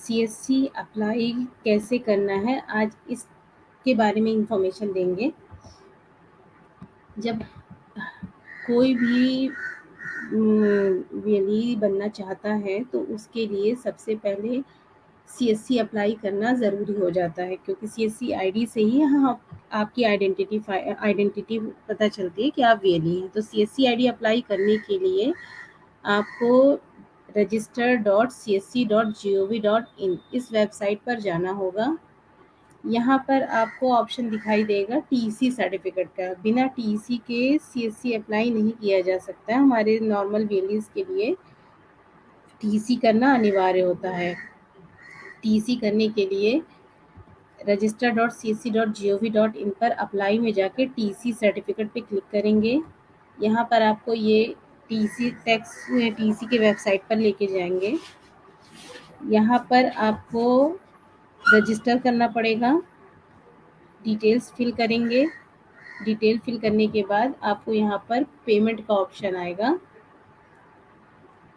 CSC apply कैसे करना है, आज इसके बारे में इंफॉर्मेशन देंगे। जब कोई भी वीएलई बनना चाहता है तो उसके लिए सबसे पहले सीएससी अप्लाई करना ज़रूरी हो जाता है, क्योंकि सीएससी आईडी से ही आपकी आइडेंटिटी पता चलती है कि आप वीएलई हैं। तो सीएससी आईडी अप्लाई करने के लिए आपको register.csc.gov.in इस वेबसाइट पर जाना होगा। यहाँ पर आपको ऑप्शन दिखाई देगा टीसी सर्टिफिकेट का। बिना टीसी के सीएससी अप्लाई नहीं किया जा सकता है। हमारे नॉर्मल वीएलईज के लिए टीसी करना अनिवार्य होता है। टीसी करने के लिए register.csc.gov.in पर अप्लाई में जाके टीसी सर्टिफिकेट पे क्लिक करेंगे। यहाँ पर आपको ये टीसी के वेबसाइट पर लेके जाएंगे। यहाँ पर आपको रजिस्टर करना पड़ेगा, डिटेल्स फिल करेंगे। डिटेल फिल करने के बाद आपको यहाँ पर पेमेंट का ऑप्शन आएगा।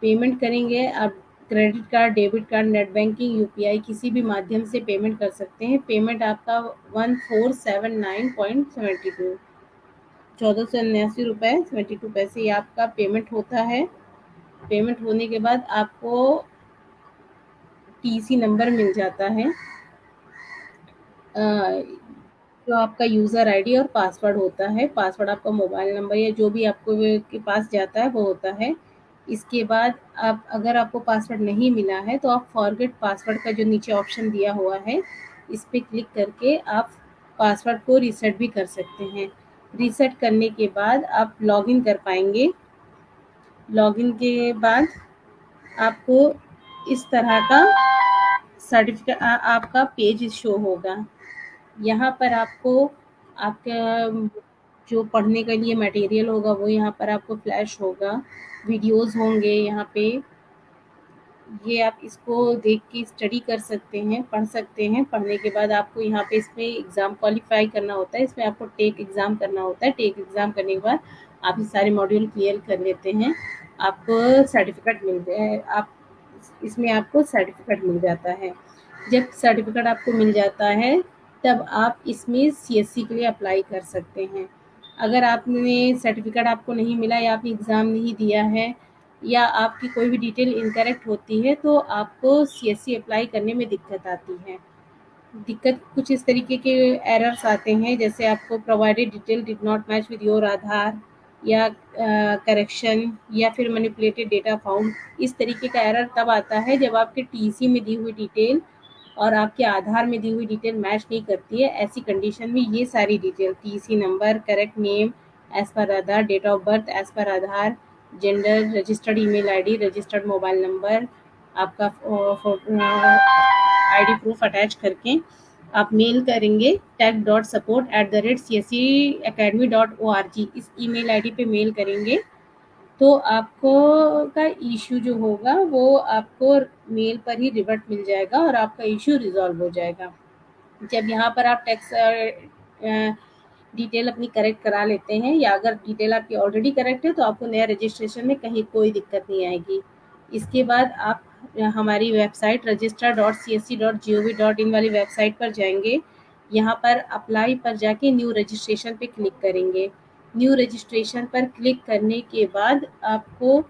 पेमेंट करेंगे आप credit card, debit card, net banking, UPI किसी भी माध्यम से पेमेंट कर सकते हैं। पेमेंट आपका 1479.72 ₹1479.72 ये आपका पेमेंट होता है। पेमेंट होने के बाद आपको टीसी नंबर मिल जाता है, जो आपका यूज़र आईडी और पासवर्ड होता है। पासवर्ड आपका मोबाइल नंबर या जो भी आपको के पास जाता है वो होता है। इसके बाद अगर आपको पासवर्ड नहीं मिला है तो आप फॉरगेट पासवर्ड का जो नीचे ऑप्शन दिया हुआ है इस पर क्लिक करके आप पासवर्ड को रीसेट भी कर सकते हैं। रीसेट करने के बाद आप लॉगिन कर पाएंगे। लॉगिन के बाद आपको इस तरह का सर्टिफिकेट आपका पेज शो होगा। यहाँ पर आपको आपका जो पढ़ने के लिए मटेरियल होगा वो यहाँ पर आपको फ्लैश होगा, वीडियोस होंगे यहाँ पे। ये आप इसको देख के स्टडी कर सकते हैं, पढ़ सकते हैं। पढ़ने के बाद आपको यहाँ पे इसमें एग्ज़ाम क्वालिफाई करना होता है। इसमें आपको टेक एग्ज़ाम करना होता है। टेक एग्ज़ाम करने के बाद आप ये सारे मॉड्यूल क्लियर कर लेते हैं, आपको सर्टिफिकेट मिलते हैं। इसमें आपको सर्टिफिकेट मिल जाता है। जब सर्टिफिकेट आपको मिल जाता है तब आप इसमें सीएससी के लिए अप्लाई कर सकते हैं। अगर आपने सर्टिफिकेट आपको नहीं मिला या आपने एग्ज़ाम नहीं दिया है या आपकी कोई भी डिटेल इनकरेक्ट होती है तो आपको सीएससी अप्लाई करने में दिक्कत आती है। दिक्कत कुछ इस तरीके के एरर्स आते हैं, जैसे आपको provided detail did not match with your Aadhaar या करेक्शन या फिर मैनिपुलेटेड डेटा फाउंड। इस तरीके का एरर तब आता है जब आपके टीसी में दी हुई डिटेल और आपके आधार में दी हुई डिटेल मैच नहीं करती है। ऐसी कंडीशन में ये सारी detail TC number, correct name as per Aadhaar, date of birth as per Aadhaar, gender, registered email ID, registered mobile number, आपका आईडी प्रूफ अटैच करके आप मेल करेंगे tech.support@cscacademy.org इस ईमेल आईडी पे मेल करेंगे तो आपको का इशू जो होगा वो आपको मेल पर ही रिवर्ट मिल जाएगा और आपका इशू रिजॉल्व हो जाएगा। जब यहाँ पर आप टैक्स डिटेल अपनी करेक्ट करा लेते हैं या अगर डिटेल आपकी ऑलरेडी करेक्ट है तो आपको नया रजिस्ट्रेशन में कहीं कोई दिक्कत नहीं आएगी। इसके बाद आप हमारी वेबसाइट register.csc.gov.in वाली वेबसाइट पर जाएंगे। यहाँ पर अप्लाई पर जाके न्यू रजिस्ट्रेशन पे क्लिक करेंगे। न्यू रजिस्ट्रेशन पर क्लिक करने के बाद आपको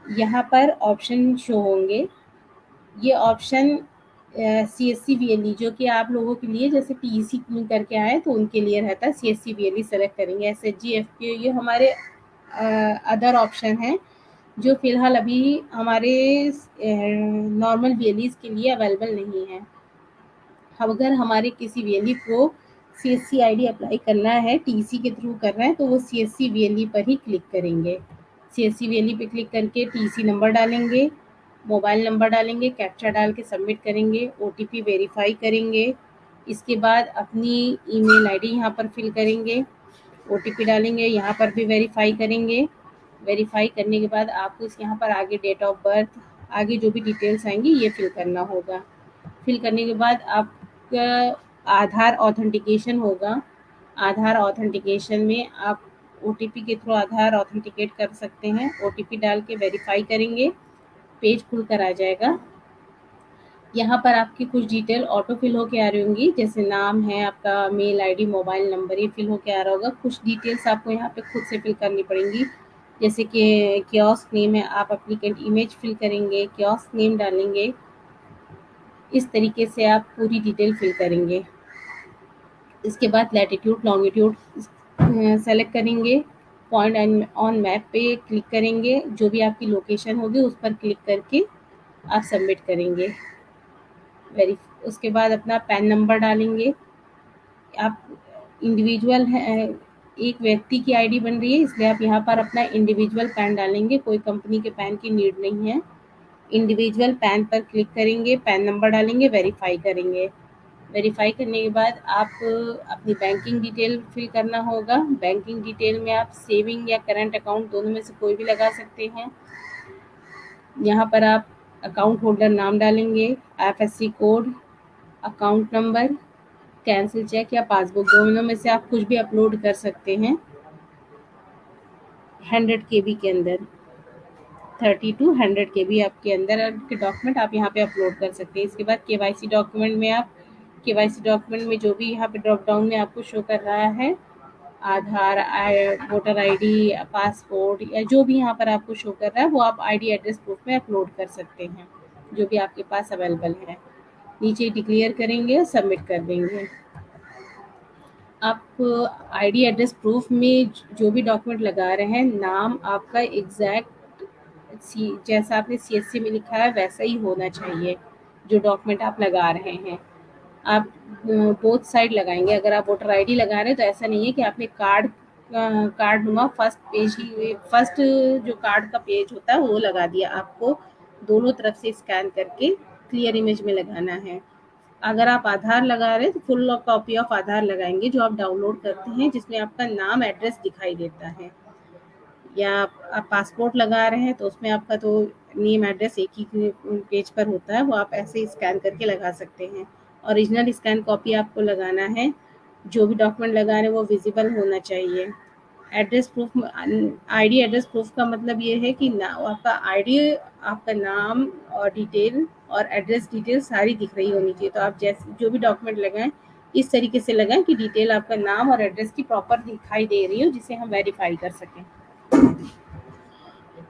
यहाँ पर ऑप्शन शो होंगे। ये ऑप्शन सीएससी वीएलई जो कि आप लोगों के लिए जैसे टीईसी करके आए तो उनके लिए रहता है। सीएससी वीएलई सेलेक्ट करेंगे। एसएचजी, एफपीओ ये हमारे अदर ऑप्शन हैं जो फिलहाल अभी हमारे नॉर्मल वीएलईज के लिए अवेलेबल नहीं है। अगर हमारे किसी वीएलई को सीएससी आईडी अप्लाई करना है, टीसी के थ्रू कर रहे हैं तो वो सीएससी वीएलई पर ही क्लिक करेंगे। सीएससी वीएलई पे क्लिक करके टीसी नंबर डालेंगे, मोबाइल नंबर डालेंगे, कैप्चा डाल के सबमिट करेंगे, ओटीपी वेरीफाई करेंगे। इसके बाद अपनी ईमेल आईडी यहाँ पर फिल करेंगे, ओटीपी डालेंगे, यहाँ पर भी वेरीफाई करेंगे। वेरीफाई करने के बाद आपको यहाँ पर आगे डेट ऑफ बर्थ, आगे जो भी डिटेल्स आएंगी ये फिल करना होगा। फिल करने के बाद आपका आधार ऑथेंटिकेशन होगा। आधार ऑथेंटिकेशन में आप ओटीपी के थ्रू आधार ऑथेंटिकेट कर सकते हैं। ओटीपी डाल के वेरीफाई करेंगे, पेज खुल कर आ जाएगा। यहाँ पर आपकी कुछ डिटेल ऑटो फिल होके आ रही होंगी, जैसे नाम है आपका, मेल आईडी, मोबाइल नंबर, ये फिल होके आ रहा होगा। कुछ डिटेल्स आपको यहाँ पे खुद से फिल करनी पड़ेंगी, जैसे कि कियोस्क नेम है, आप एप्लीकेंट इमेज फिल करेंगे, कियोस्क नेम डालेंगे, इस तरीके से आप पूरी डिटेल फिल करेंगे। इसके बाद लैटिट्यूड लॉन्गिट्यूड सेलेक्ट करेंगे, पॉइंट ऑन मैप पे क्लिक करेंगे, जो भी आपकी लोकेशन होगी उस पर क्लिक करके आप सबमिट करेंगे। वेरी उसके बाद अपना पैन नंबर डालेंगे। आप इंडिविजुअल हैं, एक व्यक्ति की आईडी बन रही है, इसलिए आप यहाँ पर अपना इंडिविजुअल पैन डालेंगे, कोई कंपनी के पैन की नीड नहीं है। इंडिविजुअल पैन पर क्लिक करेंगे, पैन नंबर डालेंगे, वेरीफाई करेंगे। वेरीफाई करने के बाद आप अपनी बैंकिंग डिटेल फिल करना होगा। बैंकिंग डिटेल में आप सेविंग या करंट अकाउंट दोनों में से कोई भी लगा सकते हैं। यहाँ पर आप अकाउंट होल्डर नाम डालेंगे, IFSC code, account number, cancel cheque या पासबुक दोनों में से आप कुछ भी अपलोड कर सकते हैं। 100 केबी के अंदर, 30 टू 100 केबी आपके अंदर के डॉक्यूमेंट आप यहाँ पे अपलोड कर सकते हैं। इसके बाद केवाईसी डॉक्यूमेंट में आप केवाईसी डॉक्यूमेंट में जो भी यहाँ पे ड्रॉप डाउन में आपको शो कर रहा है, आधार, वोटर आईडी, पासपोर्ट या जो भी यहाँ पर आपको शो कर रहा है वो आप आईडी एड्रेस प्रूफ में अपलोड कर सकते हैं, जो भी आपके पास अवेलेबल है। नीचे डिक्लेयर करेंगे और सबमिट कर देंगे। आप आईडी एड्रेस प्रूफ में जो भी डॉक्यूमेंट लगा रहे हैं, नाम आपका एग्जैक्ट जैसा आपने सीएससी में लिखा है वैसा ही होना चाहिए जो डॉक्यूमेंट आप लगा रहे हैं। आप बोथ साइड लगाएंगे। अगर आप वोटर आईडी लगा रहे हैं तो ऐसा नहीं है कि आपने कार्ड नुमा फर्स्ट पेज ही, फर्स्ट जो कार्ड का पेज होता है वो लगा दिया। आपको दोनों तरफ से स्कैन करके क्लियर इमेज में लगाना है। अगर आप आधार लगा रहे हैं तो फुल कॉपी ऑफ आधार लगाएंगे, जो आप डाउनलोड करते हैं, जिसमें आपका नाम एड्रेस दिखाई देता है। या आप पासपोर्ट लगा रहे हैं तो उसमें आपका तो नेम एड्रेस एक ही पेज पर होता है, वो आप ऐसे ही स्कैन करके लगा सकते हैं। ओरिजिनल स्कैन कॉपी आपको लगाना है। जो भी डॉक्यूमेंट लगा रहे हैं वो विजिबल होना चाहिए। Address proof, ID address proof का मतलब ये है कि ना आपका आईडी, आपका नाम और डिटेल और एड्रेस डिटेल सारी दिख रही होनी चाहिए। तो आप जैसे जो भी डॉक्यूमेंट लगाएं इस तरीके से लगाएं कि डिटेल आपका नाम और एड्रेस की प्रॉपर दिखाई दे रही हो, जिसे हम वेरीफाई कर सकें।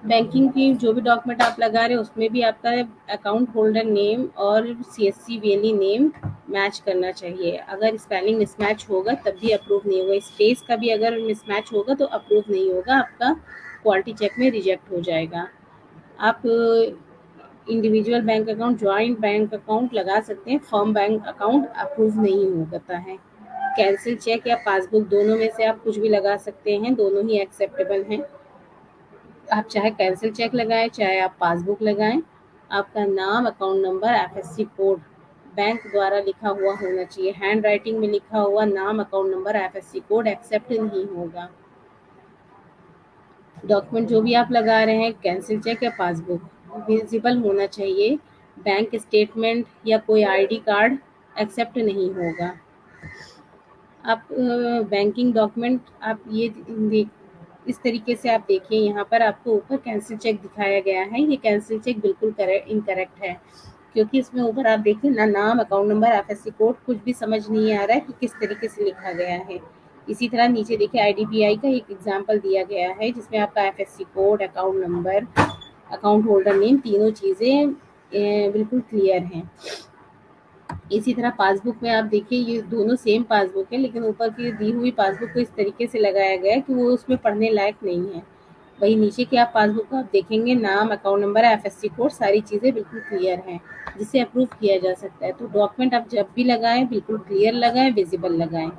बैंकिंग की जो भी डॉक्यूमेंट आप लगा रहे हो उसमें भी आपका अकाउंट होल्डर नेम और सीएससी वेली नेम मैच करना चाहिए। अगर स्पेलिंग मिसमैच होगा तब भी अप्रूव नहीं होगा। स्पेस का भी अगर मिसमैच होगा तो अप्रूव नहीं होगा, आपका क्वालिटी चेक में रिजेक्ट हो जाएगा। आप individual bank account, joint bank account लगा सकते हैं, फर्म बैंक अकाउंट अप्रूव नहीं होता है। कैंसिल चेक या पासबुक दोनों में से आप कुछ भी लगा सकते हैं, दोनों ही एक्सेप्टेबल हैं। आप चाहे कैंसिल चेक लगाएं, चाहे आप पासबुक लगाएं। आपका नाम, account number, IFSC code bank द्वारा लिखा हुआ होना चाहिए। हैंड राइटिंग में लिखा हुआ नाम, account number, IFSC code accept नहीं होगा। डॉक्यूमेंट जो भी आप लगा रहे हैं, कैंसिल चेक या पासबुक विजिबल होना चाहिए। बैंक स्टेटमेंट या कोई आईडी कार्ड एक्सेप्ट नहीं होगा। आप बैंकिंग डॉक्यूमेंट आप ये इस तरीके से आप देखिए, यहाँ पर आपको ऊपर कैंसिल चेक दिखाया गया है। ये कैंसिल चेक बिल्कुल इनकरेक्ट है, क्योंकि इसमें ऊपर आप देखिए ना नाम, अकाउंट नंबर, आईएफएससी कोड कुछ भी समझ नहीं आ रहा है कि किस तरीके से लिखा गया है। इसी तरह नीचे देखिए आईडीबीआई का एक एग्जाम्पल दिया गया है, जिसमें आपका IFSC code, account number, account holder name, तीनों चीज़ें बिल्कुल क्लियर हैं। इसी तरह पासबुक में आप देखिए ये दोनों सेम पासबुक है, लेकिन ऊपर की दी हुई पासबुक को इस तरीके से लगाया गया है कि वो उसमें पढ़ने लायक नहीं है। वही नीचे की आप पासबुक को आप देखेंगे, नाम, अकाउंट नंबर, आईएफएससी कोड सारी चीज़ें बिल्कुल क्लियर हैं, जिसे अप्रूव किया जा सकता है। तो डॉक्यूमेंट आप जब भी लगाएं बिल्कुल क्लियर लगाएं, विजिबल लगाएं।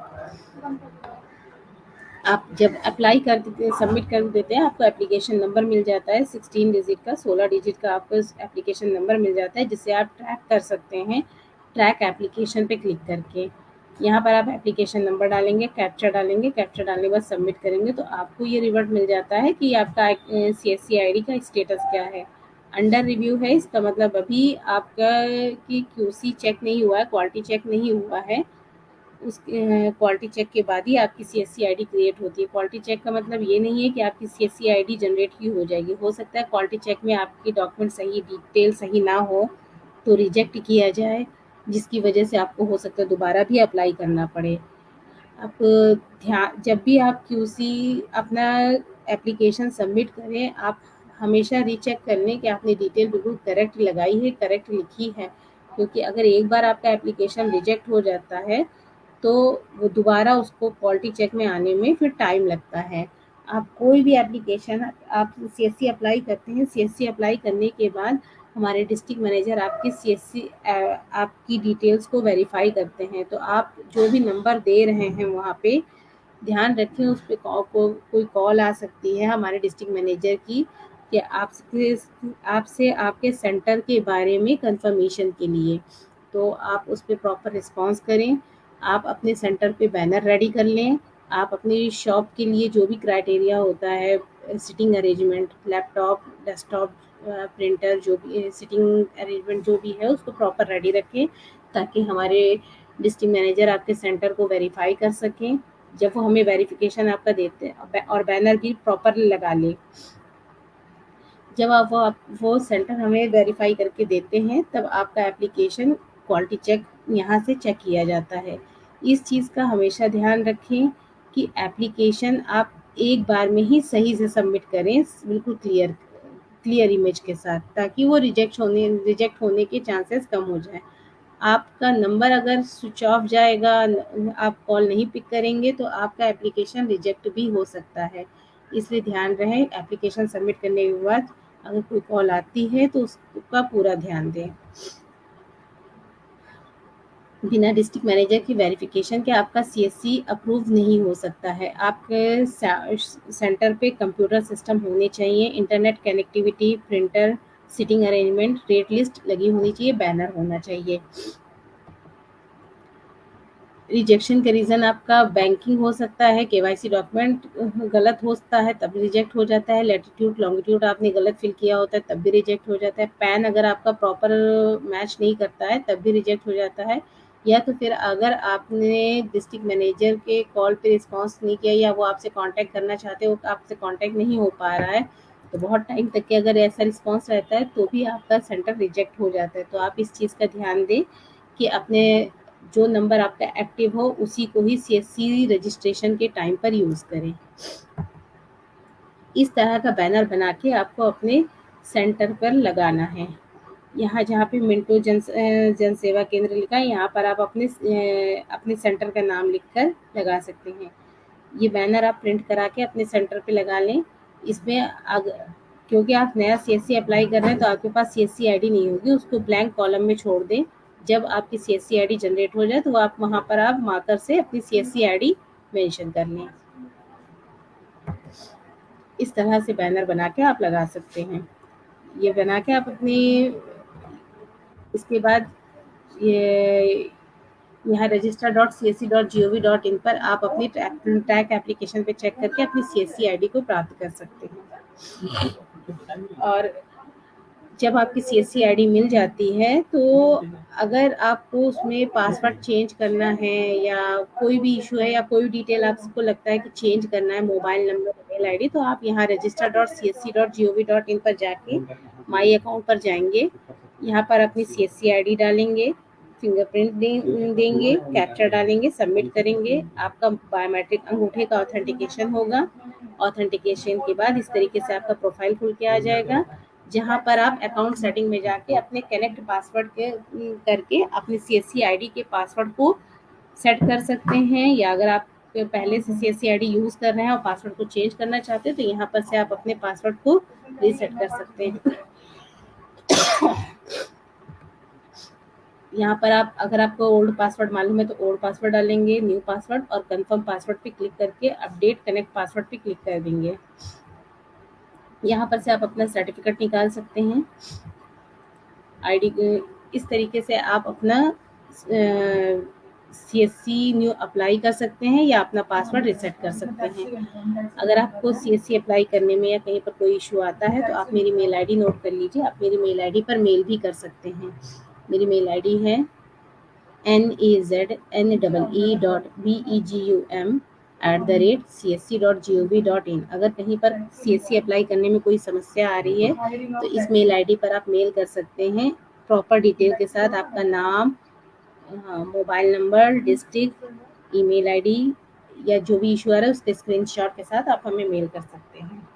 आप जब अप्लाई कर देते, सबमिट कर देते हैं, आपको एप्लीकेशन नंबर मिल जाता है 16 डिजिट का, 16 डिजिट का आपको एप्लीकेशन नंबर मिल जाता है, जिससे आप ट्रैक कर सकते हैं। ट्रैक एप्लीकेशन पे क्लिक करके यहाँ पर आप एप्लीकेशन नंबर डालेंगे, कैप्चा डालेंगे, कैप्चा डालने के बाद सबमिट करेंगे तो आपको ये रिवर्ट मिल जाता है कि आपका सीएससी आईडी का स्टेटस क्या है। अंडर रिव्यू है, इसका मतलब अभी आपका की क्यूसी चेक नहीं हुआ है, क्वालिटी चेक नहीं हुआ है। उस क्वालिटी चेक के बाद ही आपकी सीएससी आईडी क्रिएट होती है। क्वालिटी चेक का मतलब ये नहीं है कि आपकी सीएससी आईडी जनरेट ही हो जाएगी। हो सकता है क्वालिटी चेक में आपकी डॉक्यूमेंट सही, डिटेल सही ना हो, तो रिजेक्ट किया जाए, जिसकी वजह से आपको हो सकता है दोबारा भी अप्लाई करना पड़े। आप जब भी आप क्यूसी अपना एप्लीकेशन सबमिट करें, आप हमेशा रीचेक कर लें कि आपने डिटेल बिल्कुल करेक्ट लगाई है, करेक्ट लिखी है। क्योंकि अगर एक बार आपका एप्लीकेशन रिजेक्ट हो जाता है, तो वो दोबारा उसको क्वालिटी चेक में आने में फिर टाइम लगता है। आप कोई भी एप्लीकेशन आप सीएससी अप्लाई करते हैं, सीएससी अप्लाई करने के बाद हमारे डिस्ट्रिक्ट मैनेजर आपकी सीएससी आपकी डिटेल्स को वेरीफाई करते हैं। तो आप जो भी नंबर दे रहे हैं वहाँ पे ध्यान रखें, उस पे कोई कॉल आ सकती है हमारे डिस्ट्रिक्ट मैनेजर की कि आपसे आपके सेंटर के बारे में कंफर्मेशन के लिए। तो आप उस पे प्रॉपर रिस्पॉन्स करें। आप अपने सेंटर पे बैनर रेडी कर लें। आप अपनी शॉप के लिए जो भी क्राइटेरिया होता है, sitting arrangement, laptop, desktop, printer, जो भी सिटिंग अरेंजमेंट जो भी है उसको प्रॉपर रेडी रखें, ताकि हमारे डिस्ट्रिक्ट मैनेजर आपके सेंटर को वेरीफाई कर सकें। जब वो हमें वेरिफिकेशन आपका देते हैं और बैनर भी प्रॉपर लगा लें। जब वो सेंटर हमें वेरीफाई करके देते हैं, तब आपका एप्लीकेशन क्वालिटी चेक यहाँ से चेक किया जाता है। इस चीज़ का हमेशा ध्यान रखें कि एप्लीकेशन आप एक बार में ही सही से सबमिट करें, बिल्कुल क्लियर इमेज के साथ, ताकि वो रिजेक्ट होने के चांसेस कम हो जाए। आपका नंबर अगर स्विच ऑफ जाएगा, आप कॉल नहीं पिक करेंगे, तो आपका एप्लीकेशन रिजेक्ट भी हो सकता है। इसलिए ध्यान रहे, एप्लीकेशन सबमिट करने के बाद अगर कोई कॉल आती है तो उसका पूरा ध्यान दें। बिना डिस्ट्रिक्ट मैनेजर की वेरिफिकेशन के आपका सीएससी अप्रूव नहीं हो सकता है। आपके सेंटर पे कंप्यूटर सिस्टम होने चाहिए, internet connectivity, printer, sitting arrangement, rate list लगी होनी चाहिए, बैनर होना चाहिए। रिजेक्शन का रीज़न आपका बैंकिंग हो सकता है, केवाईसी डॉक्यूमेंट गलत होता है तब रिजेक्ट हो जाता है, लैटिट्यूड लॉन्गिट्यूड आपने गलत फिल किया होता है तब भी रिजेक्ट हो जाता है, पैन अगर आपका प्रॉपर मैच नहीं करता है तब भी रिजेक्ट हो जाता है, या तो फिर अगर आपने डिस्ट्रिक्ट मैनेजर के कॉल पे रिस्पॉन्स नहीं किया या वो आपसे कांटेक्ट करना चाहते हो, आपसे कांटेक्ट नहीं हो पा रहा है, तो बहुत टाइम तक के अगर ऐसा रिस्पॉन्स रहता है तो भी आपका सेंटर रिजेक्ट हो जाता है। तो आप इस चीज़ का ध्यान दें कि अपने जो नंबर आपका एक्टिव हो उसी को ही सीएससी रजिस्ट्रेशन के टाइम पर यूज़ करें। इस तरह का बैनर बना के आपको अपने सेंटर पर लगाना है। यहाँ जहाँ पे मिंटो जन सेवा केंद्र लिखा है, यहाँ पर आप अपने सेंटर का नाम लिखकर लगा सकते हैं। ये बैनर आप प्रिंट करा के अपने सेंटर पे लगा लें। इसमें क्योंकि आप नया सीएससी अप्लाई कर रहे हैं तो आपके पास सीएससी आईडी नहीं होगी, उसको ब्लैंक कॉलम में छोड़ दें। जब आपकी सीएससी आईडी जनरेट हो जाए तो आप वहाँ पर आप मार्कर से अपनी सीएससी आईडी मेंशन कर लें। इस तरह से बैनर बना के आप लगा सकते हैं। ये बना के आप अपनी इसके बाद ये यहाँ register.csc.gov.in पर आप अपनी ट्रैक एप्लीकेशन पे चेक करके अपनी सीएससी आईडी को प्राप्त कर सकते हैं। और जब आपकी सीएससी आईडी मिल जाती है तो अगर आपको उसमें पासवर्ड चेंज करना है या कोई भी इशू है या कोई डिटेल आपको लगता है कि चेंज करना है, मोबाइल नंबर, ईमेल आईडी, तो आप यहाँ register.csc.gov.in पर जाके माई अकाउंट पर जाएंगे। यहाँ पर अपनी सीएससी आईडी डालेंगे, फिंगरप्रिंट देंगे, कैप्चर डालेंगे, सबमिट करेंगे। आपका बायोमेट्रिक अंगूठे का ऑथेंटिकेशन होगा। ऑथेंटिकेशन के बाद इस तरीके से आपका प्रोफाइल खुल के आ जाएगा, जहाँ पर आप अकाउंट सेटिंग में जाके अपने कनेक्ट पासवर्ड करके अपनी सीएससी आईडी के पासवर्ड को सेट कर सकते हैं, या अगर आप पहले से सीएससी आईडी यूज़ कर रहे हैं और पासवर्ड को चेंज करना चाहते हैं तो यहाँ पर से आप अपने पासवर्ड को रीसेट कर सकते हैं। यहाँ पर आप अगर आपको ओल्ड पासवर्ड मालूम है तो ओल्ड पासवर्ड डालेंगे, न्यू पासवर्ड, और कंफर्म पासवर्ड पे क्लिक करके अपडेट कनेक्ट पासवर्ड पे क्लिक कर देंगे। यहाँ पर से आप अपना सर्टिफिकेट निकाल सकते हैं। आईडी इस तरीके से आप अपना सीएससी न्यू अप्लाई कर सकते हैं या अपना पासवर्ड रिसेट कर सकते हैं। अगर आपको सीएससी अप्लाई करने में या कहीं पर कोई इशू आता है तो आप मेरी मेल आईडी नोट कर लीजिए। आप मेरी मेल आईडी पर मेल भी कर सकते हैं। मेरी मेल आईडी है nazenne.begum@csc.gov.in। अगर कहीं पर सीएससी अप्लाई करने में कोई समस्या आ रही है तो इस मेल आईडी पर आप मेल कर सकते हैं प्रॉपर डिटेल के साथ आपका नाम, mobile number, district, email ID या जो भी इश्यू आ रहा है उसके स्क्रीनशॉट के साथ आप हमें मेल कर सकते हैं।